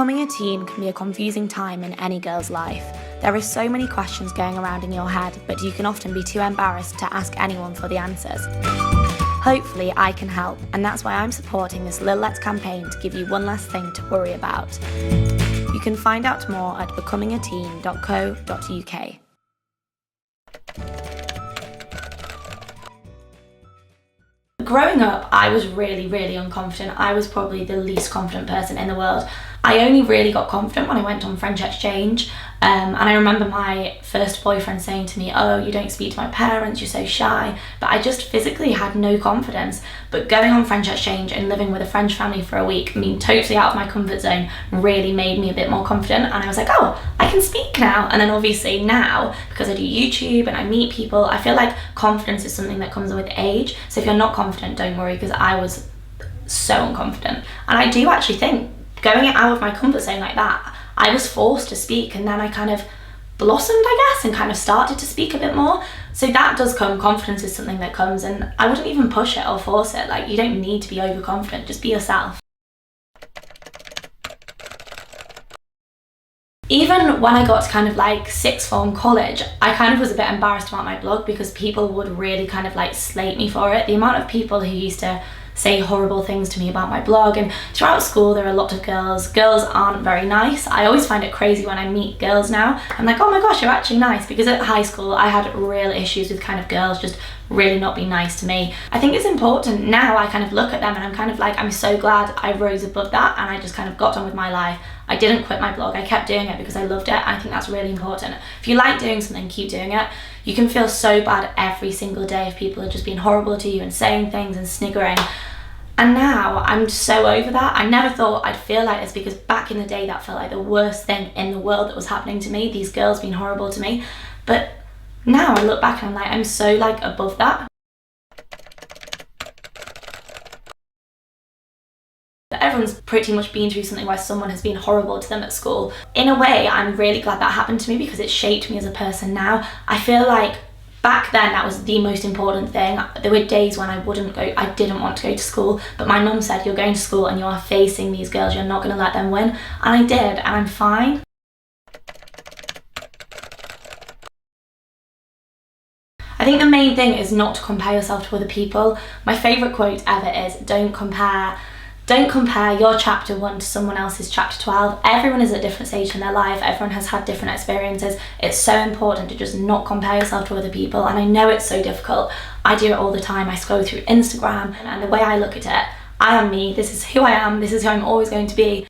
Becoming a teen can be a confusing time in any girl's life. There are so many questions going around in your head, but you can often be too embarrassed to ask anyone for the answers. Hopefully I can help, and that's why I'm supporting this Lil-lets campaign to give you one less thing to worry about. You can find out more at becomingateen.co.uk. Growing up, I was really unconfident. I was probably the least confident person in the world. I only really got confident when I went on French exchange, and I remember my first boyfriend saying to me, "Oh, you don't speak to my parents, you're so shy," but I just physically had no confidence. But going on French exchange and living with a French family for a week, totally out of my comfort zone, really made me a bit more confident, and I was like, oh, I can speak now. And then obviously now, because I do YouTube and I meet people, I feel like confidence is something that comes with age. So if you're not confident, don't worry, because I was so unconfident. And I do actually think going out of my comfort zone like that, I was forced to speak, and then I kind of blossomed, I guess, and kind of started to speak a bit more. So that does come, confidence is something that comes, and I wouldn't even push it or force it. Like, you don't need to be overconfident, just be yourself. Even when I got to kind of like sixth form college, I kind of was a bit embarrassed about my blog because people would really kind of like slate me for it. The amount of people who used to say horrible things to me about my blog, and throughout school there are a lot of girls. Girls aren't very nice. I always find it crazy when I meet girls now. I'm like, oh my gosh, you're actually nice, because at high school I had real issues with kind of girls just really not being nice to me. I think it's important now. I kind of look at them and I'm kind of like, I'm so glad I rose above that and I just kind of got on with my life. I didn't quit my blog. I kept doing it because I loved it. I think that's really important. If you like doing something, keep doing it. You can feel so bad every single day if people are just being horrible to you and saying things and sniggering. And now I'm so over that. I never thought I'd feel like this, because back in the day that felt like the worst thing in the world that was happening to me, these girls being horrible to me. But now I look back and I'm like, I'm so like above that. Everyone's pretty much been through something where someone has been horrible to them at school. In a way, I'm really glad that happened to me because it shaped me as a person now. I feel like back then that was the most important thing. There were days when I didn't want to go to school, but my mum said, you're going to school and you are facing these girls, you're not going to let them win. And I did, and I'm fine. I think the main thing is not to compare yourself to other people. My favourite quote ever is, don't compare your chapter 1 to someone else's chapter 12. Everyone is at a different stage in their life. Everyone has had different experiences. It's so important to just not compare yourself to other people. And I know it's so difficult. I do it all the time. I scroll through Instagram, and the way I look at it, I am me. This is who I am. This is who I'm always going to be.